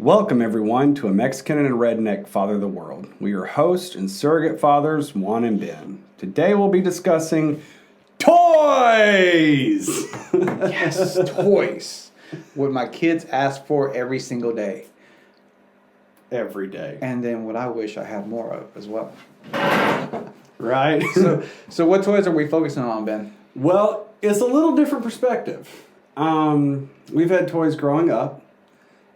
Welcome, everyone, to A Mexican and a Redneck Father the World. We are hosts and surrogate fathers, Juan and Ben. Today we'll be discussing toys! Yes, toys. What my kids ask for every single day. Every day. And then what I wish I had more of as well. Right? So what toys are we focusing on, Ben? Well, it's a little different perspective. We've had toys growing up.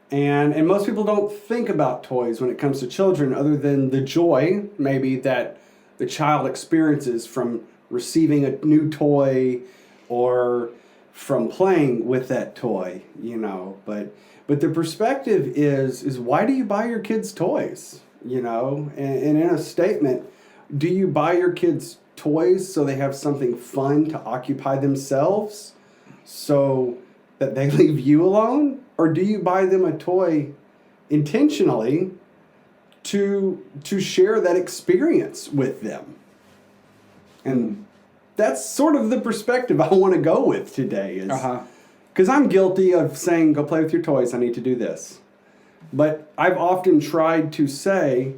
And most people don't think about toys when it comes to children other than the joy, maybe, that the child experiences from receiving a new toy or from playing with that toy, you know. But the perspective is why do you buy your kids toys, you know? And in a statement, do you buy your kids toys so they have something fun to occupy themselves so that they leave you alone? Or do you buy them a toy intentionally to share that experience with them? And that's sort of the perspective I want to go with today. Because I'm guilty of saying, go play with your toys, I need to do this. But I've often tried to say,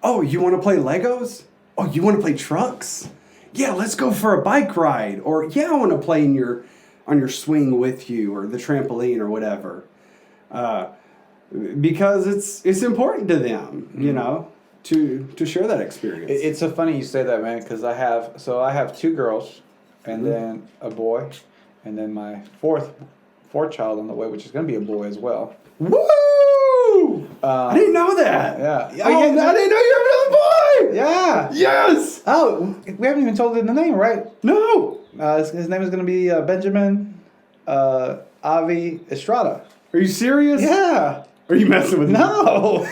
oh, you want to play Legos? Oh, you want to play trucks? Yeah, let's go for a bike ride. Or, yeah, I want to play on your swing with you or the trampoline or whatever. Because it's important to them, you know, to share that experience. It's so funny you say that, man, because I have two girls and then a boy and then my fourth child on the way, which is going to be a boy as well. Woo! I didn't know that. Yeah. I didn't know you were another boy. Yeah. Yes. Oh, we haven't even told him the name, right? No. His name is going to be Benjamin Avi Estrada. Are you serious? Yeah. Are you messing with me? No.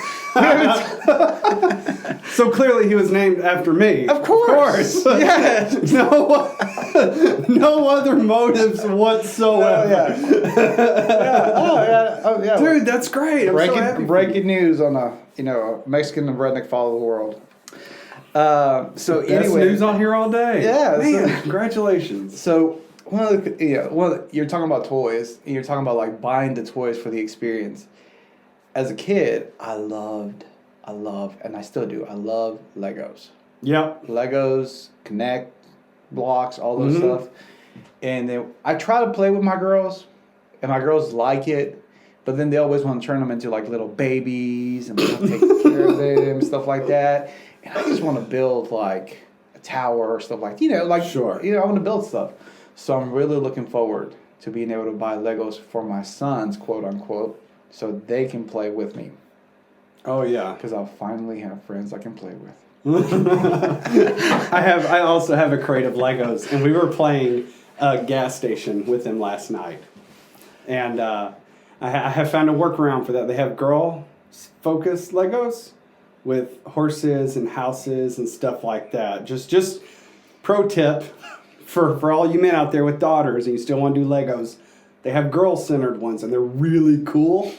So clearly he was named after me. Of course. Yeah. No other motives whatsoever. Oh yeah. Dude, that's great. I'm so happy. Breaking news on a Mexican and redneck follow the world. So Best anyway, news on here all day. Yeah. Man, congratulations. So you're talking about toys, and you're talking about like buying the toys for the experience. As a kid, I loved, and I still do. I love Legos. Yep. Legos, Connect, blocks, all those stuff. And then I try to play with my girls, and my girls like it, but then they always want to turn them into like little babies and take care of them, stuff like that. And I just want to build like a tower or stuff like, Sure. I want to build stuff. So I'm really looking forward to being able to buy Legos for my sons, quote unquote, so they can play with me. Oh yeah. Because I'll finally have friends I can play with. I also have a crate of Legos, and we were playing a gas station with them last night. And I have found a workaround for that. They have girl-focused Legos with horses and houses and stuff like that. Just pro tip for all you men out there with daughters and you still want to do Legos. They have girl-centered ones, and they're really cool.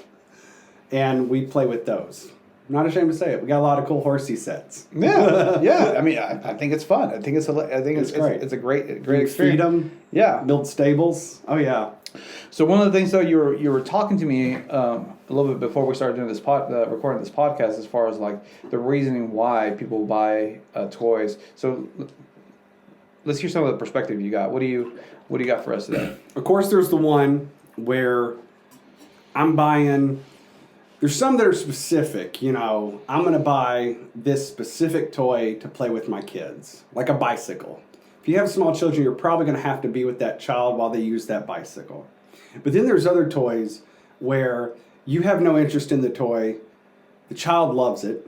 And we play with those. I'm not ashamed to say it. We got a lot of cool horsey sets. Yeah. I mean, I think it's fun. I think it's great. It's a great experience. Feed them. Yeah. Build stables. Oh yeah. So one of the things though you were talking to me a little bit before we started doing this recording this podcast, as far as like the reasoning why people buy toys. So let's hear some of the perspective you got. What do you got for us today? Of course, there's the one where I'm buying. There's some that are specific, you know. I'm going to buy this specific toy to play with my kids, like a bicycle. If you have small children, you're probably going to have to be with that child while they use that bicycle. But then there's other toys where you have no interest in the toy, the child loves it,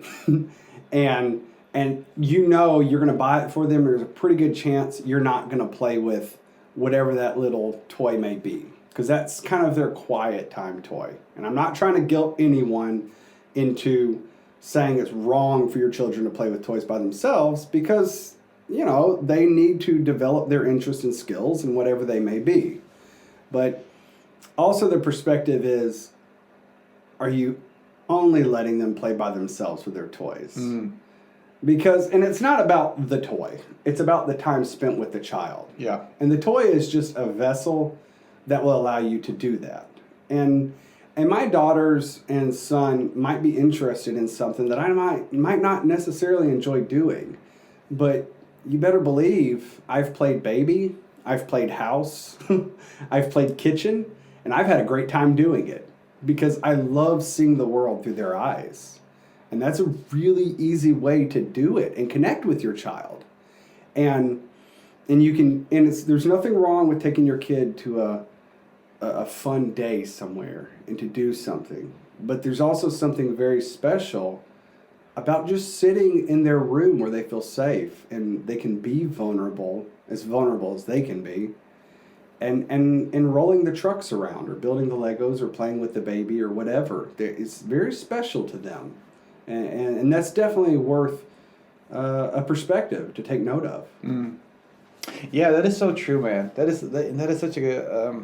and you know you're going to buy it for them. There's a pretty good chance you're not going to play with whatever that little toy may be, because that's kind of their quiet time toy. And I'm not trying to guilt anyone into saying it's wrong for your children to play with toys by themselves, because, you know, they need to develop their interests and skills and whatever they may be. But also the perspective is, are you only letting them play by themselves with their toys? Because, and it's not about the toy. It's about the time spent with the child. Yeah. And the toy is just a vessel that will allow you to do that. And And my daughters and son might be interested in something that I might not necessarily enjoy doing. But you better believe I've played baby, I've played house, I've played kitchen, and I've had a great time doing it because I love seeing the world through their eyes. And that's a really easy way to do it and connect with your child. And there's nothing wrong with taking your kid to a fun day somewhere and to do something. But there's also something very special about just sitting in their room where they feel safe and they can be vulnerable as they can be, and rolling the trucks around or building the Legos or playing with the baby or whatever. It's very special to them. And that's definitely worth a perspective to take note of. Mm. Yeah, that is so true, man. That is such a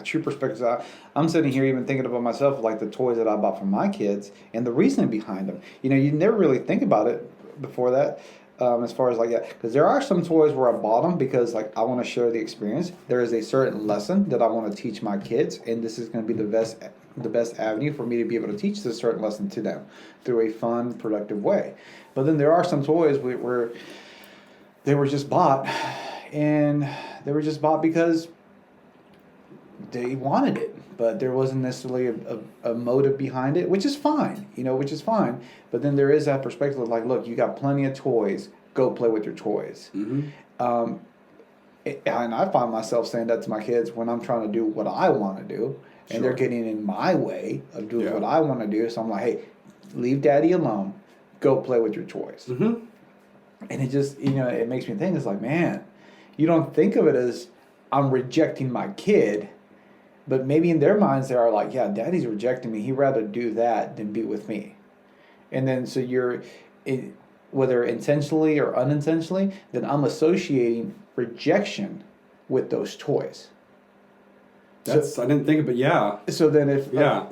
true perspective. I'm sitting here even thinking about myself, like the toys that I bought for my kids and the reasoning behind them. You never really think about it before that, as far as like that. Because there are some toys where I bought them because like I want to share the experience. There is a certain lesson that I want to teach my kids, and this is going to be the best avenue for me to be able to teach this certain lesson to them through a fun, productive way. But then there are some toys where they were just bought, and they were just bought because they wanted it, but there wasn't necessarily a motive behind it, which is fine, which is fine. But then there is that perspective of like, look, you got plenty of toys, go play with your toys. Mm-hmm. And I find myself saying that to my kids when I'm trying to do what I want to do, and Sure. they're getting in my way of doing what I want to do. So I'm like, hey, leave daddy alone, go play with your toys. Mm-hmm. And it just, it makes me think, it's like, man, you don't think of it as I'm rejecting my kid. But maybe in their minds, they are like, yeah, daddy's rejecting me. He'd rather do that than be with me. And then so whether intentionally or unintentionally, then I'm associating rejection with those toys. I didn't think of it, yeah. So then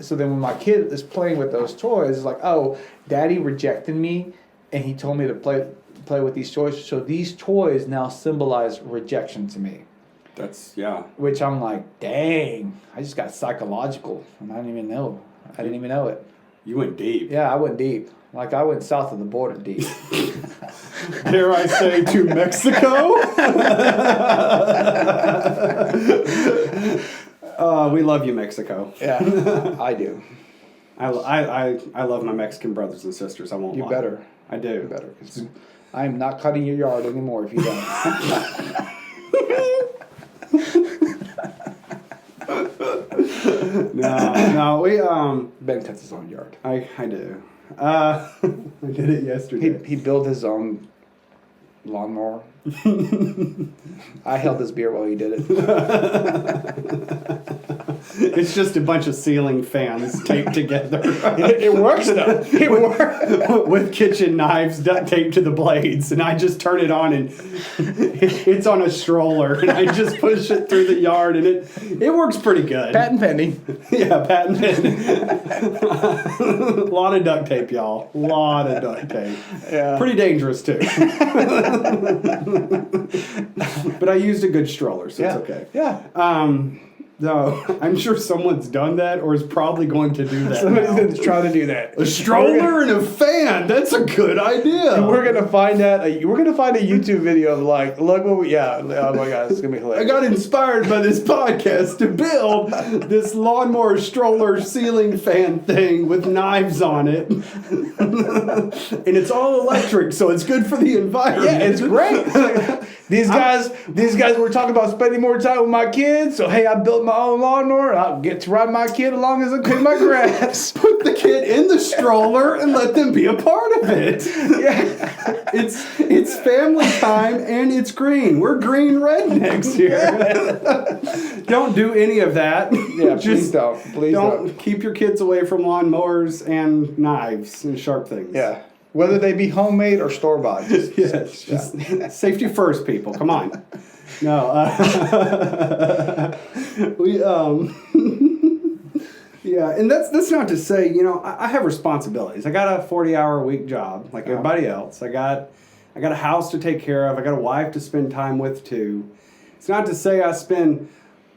so then when my kid is playing with those toys, it's like, oh, daddy rejected me and he told me to play with these toys. So these toys now symbolize rejection to me. Which I'm like, dang, I just got psychological and I didn't even know. it. You went deep. Yeah, I went deep. Like I went south of the border deep. Dare I say to Mexico? We love you, Mexico. Yeah, I do. I love my Mexican brothers and sisters. I won't lie. You better. I do. You better. I am not cutting your yard anymore if you don't. No, we Ben cuts his own yard. I do. I did it yesterday. He built his own lawnmower. I held his beer while he did it. It's just a bunch of ceiling fans taped together. It works though. It works. With kitchen knives duct taped to the blades, and I just turn it on, and it's on a stroller, and I just push it through the yard, and it works pretty good. Patent pending. Yeah, patent pending. A lot of duct tape, y'all. A lot of duct tape. Yeah. Pretty dangerous too. But I used a good stroller, so it's okay. Yeah. No, I'm sure someone's done that or is probably going to do that. Somebody's going to try to do that. A stroller and a fan. That's a good idea. And we're gonna find that. We're gonna find a YouTube video of like, look what we. Yeah. Oh my God, it's gonna be hilarious. I got inspired by this podcast to build this lawnmower stroller ceiling fan thing with knives on it, and it's all electric, so it's good for the environment. Yeah, it's great. These guys were talking about spending more time with my kids. So hey, I built my own lawnmower. I'll get to ride my kid along as I cut my grass. Put the kid in the stroller and let them be a part of it. Yeah, it's family time and it's green. We're green rednecks here. Don't do any of that. Yeah, please don't. Please don't. Keep your kids away from lawnmowers and knives and sharp things. Yeah. Whether they be homemade or store-bought. Just safety first, people. Come on. No. Yeah, and that's not to say, I have responsibilities. I got a 40-hour-a-week job like everybody else. I got a house to take care of. I got a wife to spend time with, too. It's not to say I spend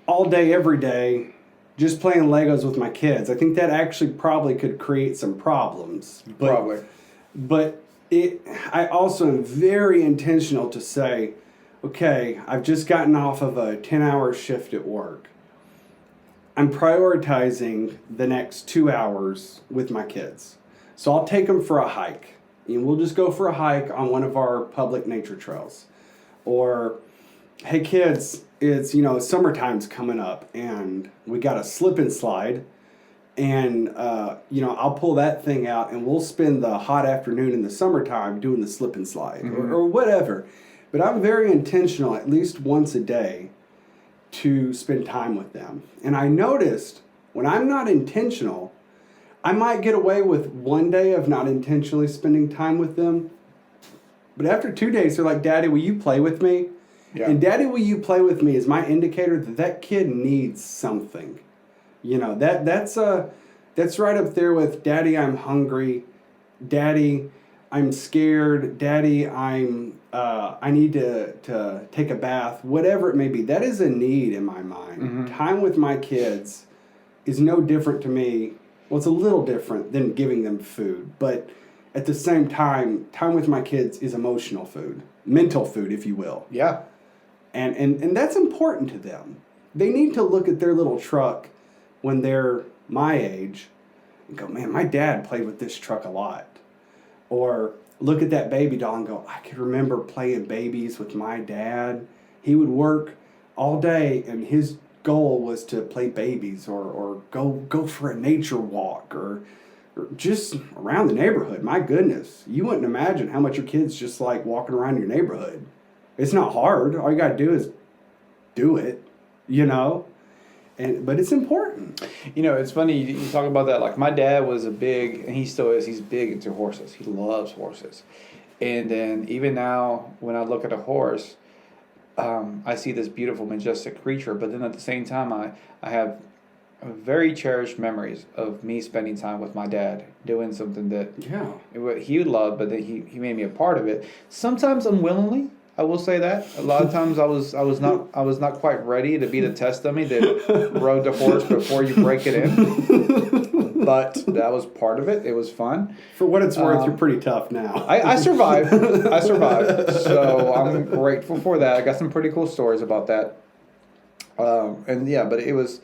all day, every day just playing Legos with my kids. I think that actually probably could create some problems. But I also am very intentional to say, okay, I've just gotten off of a 10-hour shift at work. I'm prioritizing the next 2 hours with my kids. So I'll take them for a hike. And we'll just go for a hike on one of our public nature trails. Or, hey kids, it's, summertime's coming up and we got a slip and slide. And, I'll pull that thing out and we'll spend the hot afternoon in the summertime doing the slip and slide or whatever. But I'm very intentional at least once a day to spend time with them. And I noticed when I'm not intentional, I might get away with one day of not intentionally spending time with them. But after 2 days, they're like, Daddy, will you play with me? Yeah. And Daddy, will you play with me is my indicator that kid needs something. That's right up there with Daddy, I'm hungry. Daddy, I'm scared. Daddy, I need to take a bath. Whatever it may be, that is a need in my mind. Mm-hmm. Time with my kids is no different to me. Well, it's a little different than giving them food, but at the same time with my kids is emotional food, mental food, if you will. Yeah. And that's important to them. They need to look at their little truck when they're my age and go, man, my dad played with this truck a lot. Or look at that baby doll and go, I can remember playing babies with my dad. He would work all day and his goal was to play babies or go for a nature walk or just around the neighborhood. My goodness, you wouldn't imagine how much your kids just like walking around your neighborhood. It's not hard. All you got to do is do it, but it's important. It's funny you talk about that. Like my dad was and he still is, he's big into horses. He loves horses. And then even now when I look at a horse, I see this beautiful, majestic creature, but then at the same time, I have very cherished memories of me spending time with my dad, doing something that he would love, but then he made me a part of it. Sometimes unwillingly, I will say that. A lot of times I was not quite ready to be the test dummy that rode the horse before you break it in. But that was part of it. It was fun. For what it's worth, you're pretty tough now. I survived. So I'm grateful for that. I got some pretty cool stories about that. But it was,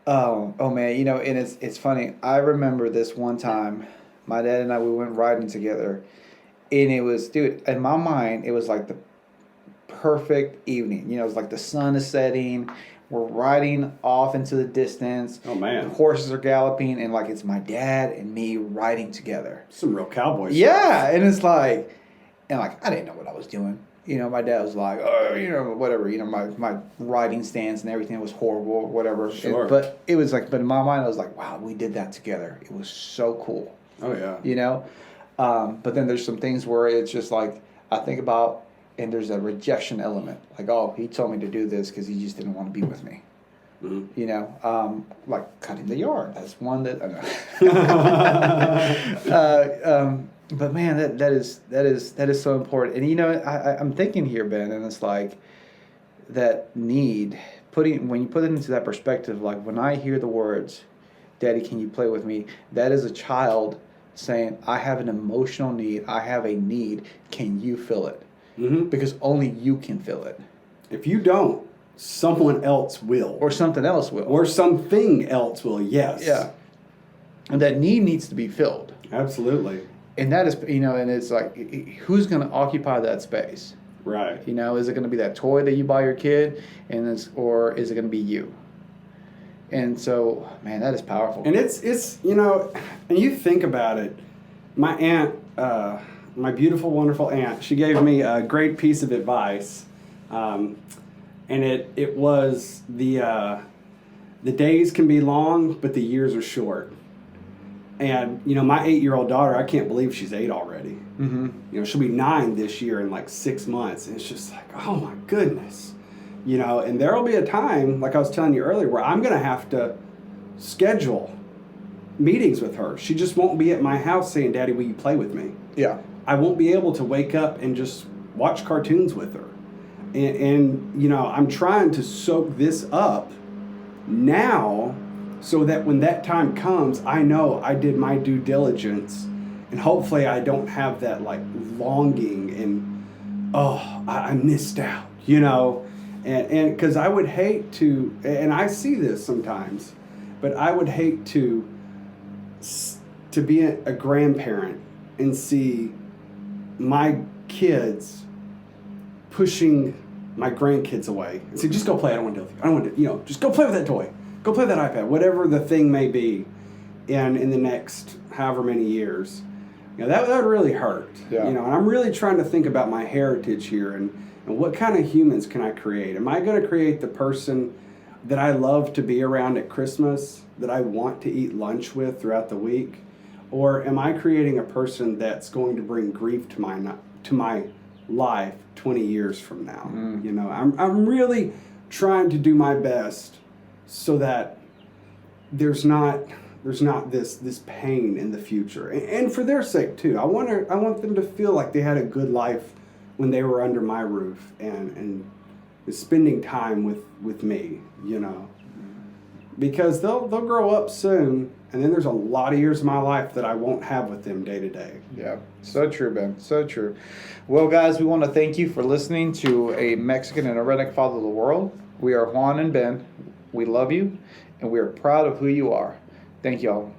oh man, and it's funny. I remember this one time, my dad and I, we went riding together, and it was, dude, in my mind, it was like the perfect evening. It was like the sun is setting. We're riding off into the distance. Oh, man. The horses are galloping, and like it's my dad and me riding together. Some real cowboy stuff. Yeah, and it's like, I didn't know what I was doing. My dad was like, oh, whatever. My riding stance and everything was horrible, whatever. Sure. But it was like, but in my mind, I was like, wow, we did that together. It was so cool. Oh, yeah. But then there's some things where it's just like, I think about, and there's a rejection element. Like, oh, he told me to do this because he just didn't want to be with me. Mm-hmm. Like cutting the yard. That's one that I know. But man, that is so important. And I'm thinking here, Ben, and it's like that need when you put it into that perspective. Like when I hear the words, "Daddy, can you play with me?" That is a child saying, "I have an emotional need. I have a need. Can you fill it?" Mm-hmm. Because only you can fill it. If you don't, someone else will. Or something else will. Or something else will, yes. Yeah. And that need needs to be filled. Absolutely. And that is, and it's like, who's going to occupy that space? Right. Is it going to be that toy that you buy your kid, or is it going to be you? And so, man, that is powerful. And it's and you think about it, my aunt, my beautiful, wonderful aunt, she gave me a great piece of advice. And it was the days can be long, but the years are short. And, my 8-year-old daughter, I can't believe she's 8 already. Mm-hmm. She'll be 9 this year in like 6 months. And it's just like, oh my goodness. And there'll be a time, like I was telling you earlier, where I'm going to have to schedule meetings with her. She just won't be at my house saying, Daddy, will you play with me? Yeah. I won't be able to wake up and just watch cartoons with her. And I'm trying to soak this up now so that when that time comes, I know I did my due diligence, and hopefully I don't have that like longing and I missed out, you know, and because I would hate to, and I see this sometimes, but I would hate to be a grandparent and see my kids pushing my grandkids away and say, just go play. I don't want to deal with you. I don't want to, you know, just go play with that toy. Go play with that iPad, whatever the thing may be in the next however many years. You know, that would really hurt. Yeah. You know, and I'm really trying to think about my heritage here and what kind of humans can I create? Am I going to create the person that I love to be around at Christmas, that I want to eat lunch with throughout the week? Or am I creating a person that's going to bring grief to my life 20 years from now? You know, I'm really trying to do my best so that there's not this pain in the future, and for their sake too. I want them to feel like they had a good life when they were under my roof and spending time with me, you know, because they'll grow up soon, and then there's a lot of years of my life that I won't have with them day to day. Yeah, so true, Ben. So true. Well, guys, we want to thank you for listening to A Mexican and a Redneck Father of the World. We are Juan and Ben. We love you, and we are proud of who you are. Thank you all.